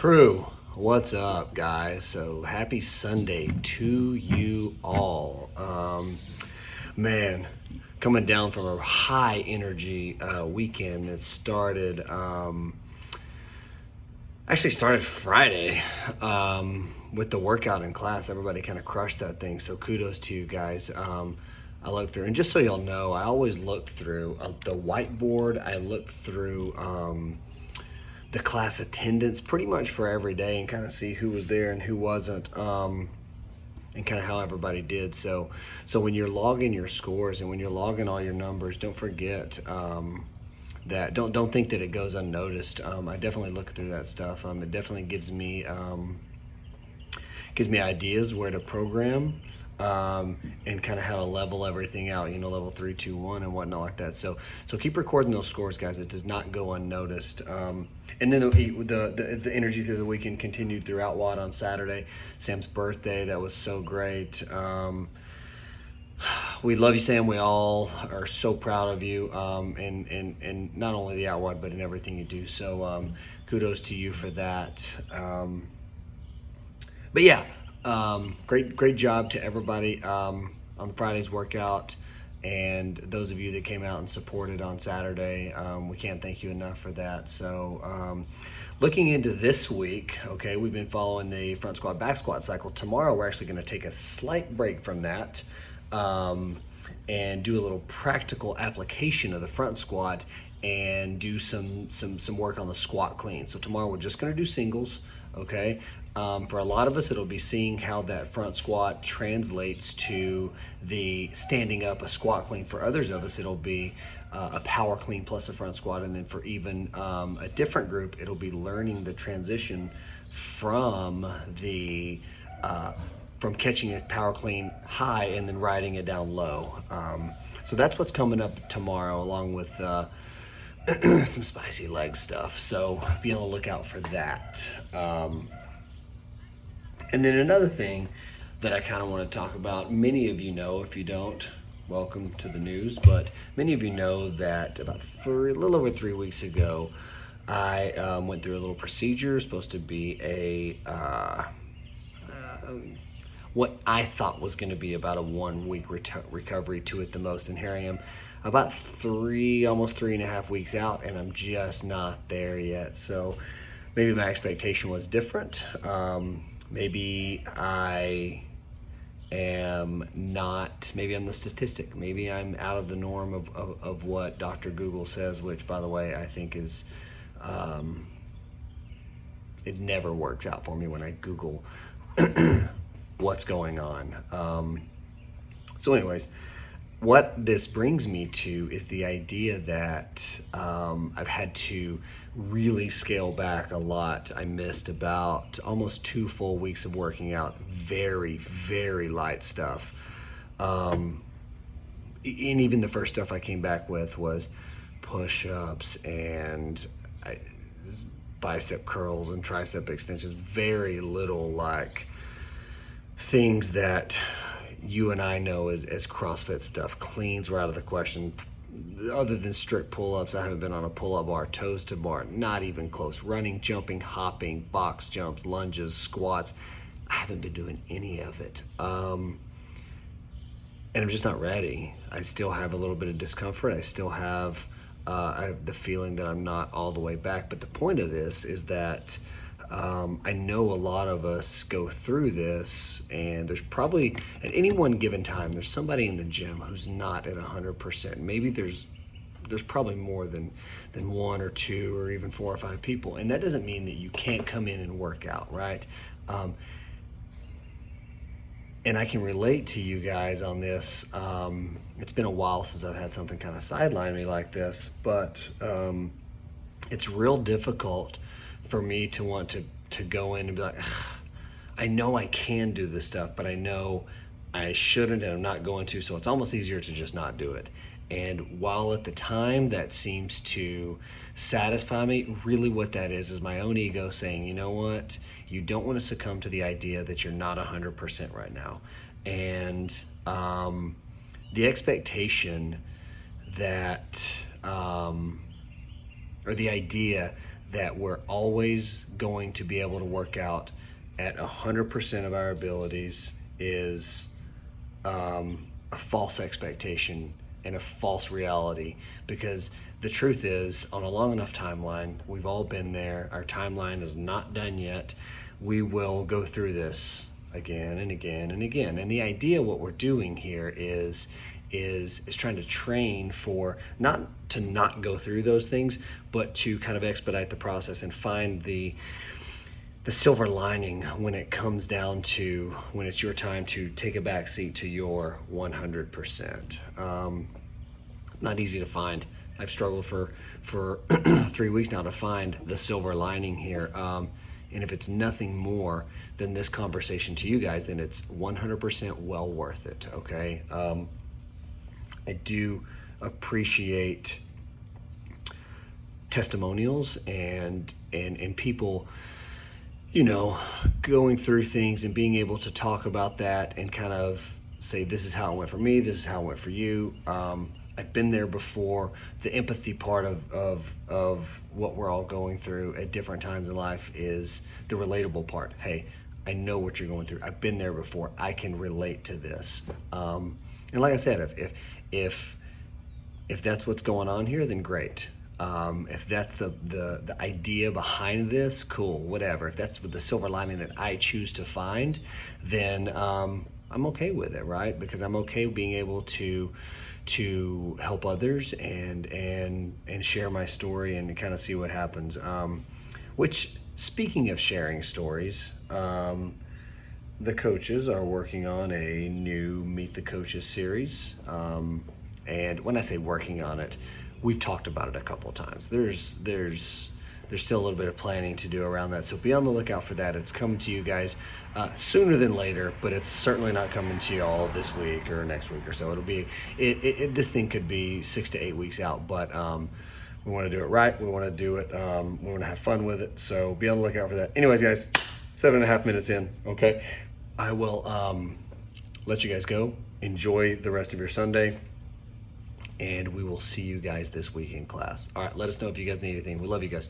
Crew, what's up, guys? So happy Sunday to you all. Man, coming down from a high energy weekend that started, actually started Friday with the workout in class. Everybody kind of crushed that thing. So kudos to you guys. I looked through, and just so y'all know, I always look through the whiteboard. I look through the class attendance pretty much for every day and kind of see who was there and who wasn't, and kind of how everybody did. So when you're logging your scores and when you're logging all your numbers, don't forget that don't think that it goes unnoticed. I definitely look through that stuff. It definitely gives me ideas where to program, and kind of how to level everything out, level 3, 2, 1 and whatnot like that. So keep recording those scores, guys. It does not go unnoticed. And then the energy through the weekend continued throughout Wod on Saturday. Sam's birthday, that was so great. We love you, Sam. We all are so proud of you, and not only the Outwad, but in everything you do. So kudos to you for that. But yeah, great job to everybody on the Friday's workout, and those of you that came out and supported on Saturday. We can't thank you enough for that. So looking into this week, okay, we've been following the front squat, back squat cycle. Tomorrow we're actually going to take a slight break from that, and do a little practical application of the front squat and do some work on the squat clean. So tomorrow we're just going to do singles, okay? For a lot of us, it'll be seeing how that front squat translates to the standing up a squat clean. For others of us, it'll be a power clean plus a front squat. And then for even a different group, it'll be learning the transition from from catching a power clean high and then riding it down low. So that's what's coming up tomorrow, along with some spicy leg stuff. So be on the lookout for that. And then another thing that I kind of want to talk about, many of you know, if you don't, welcome to the news, but many of you know that about a little over 3 weeks ago, I went through a little procedure, supposed to be what I thought was going to be about a 1 week recovery to it the most. And here I am about almost 3.5 weeks out, and I'm just not there yet. So maybe my expectation was different. Maybe I am not, maybe I'm the statistic. Maybe I'm out of the norm of what Dr. Google says, which, by the way, I think is, it never works out for me when I Google what's going on. So anyways, what this brings me to is the idea that I've had to really scale back a lot. I missed about almost 2 full weeks of working out, very, very light stuff. And even the first stuff I came back with was push-ups and bicep curls and tricep extensions, very little like things that you and I know as CrossFit stuff. Cleans were out of the question. Other than strict pull-ups, I haven't been on a pull-up bar, toes to bar, not even close. Running, jumping, hopping, box jumps, lunges, squats, I haven't been doing any of it. And I'm just not ready. I still have a little bit of discomfort. I still have the feeling that I'm not all the way back. But the point of this is that I know a lot of us go through this, and there's probably at any one given time there's somebody in the gym who's not at 100%. Maybe there's probably more than 1 or 2 or even 4 or 5 people, and that doesn't mean that you can't come in and work out, right? And I can relate to you guys on this. It's been a while since I've had something kind of sideline me like this, but it's real difficult for me to want to go in and be like, I know I can do this stuff, but I know I shouldn't, and I'm not going to, so it's almost easier to just not do it. And while at the time that seems to satisfy me, really what that is my own ego saying, you know what, you don't want to succumb to the idea that you're not 100% right now. And the expectation that, or the idea that we're always going to be able to work out at 100% of our abilities is a false expectation and a false reality, because the truth is, on a long enough timeline, we've all been there. Our timeline is not done yet. We will go through this again and again and again. And the idea, what we're doing here is trying to train for not to not go through those things, but to kind of expedite the process and find the silver lining when it comes down to when it's your time to take a back seat to your 100%. Not easy to find. I've struggled for 3 weeks now to find the silver lining here. And if it's nothing more than this conversation to you guys, then it's 100% well worth it. Okay. I do appreciate testimonials and people, going through things and being able to talk about that and kind of say, this is how it went for me, this is how it went for you. I've been there before. The empathy part of what we're all going through at different times in life is the relatable part. Hey, I know what you're going through. I've been there before. I can relate to this. And like I said, if that's what's going on here, then great. If that's the idea behind this, cool, whatever. If that's the silver lining that I choose to find, then I'm okay with it, right? Because I'm okay being able to help others and share my story and kind of see what happens. Which, speaking of sharing stories, the coaches are working on a new Meet the Coaches series. And when I say working on it, we've talked about it a couple of times. There's still a little bit of planning to do around that. So be on the lookout for that. It's coming to you guys sooner than later, but it's certainly not coming to you all this week or next week or so. It'll be, this thing could be 6 to 8 weeks out, but we want to do it right. We want to do it. We want to have fun with it. So be on the lookout for that. Anyways, guys, 7.5 minutes in. Okay. I will let you guys go. Enjoy the rest of your Sunday. And we will see you guys this week in class. All right, let us know if you guys need anything. We love you guys.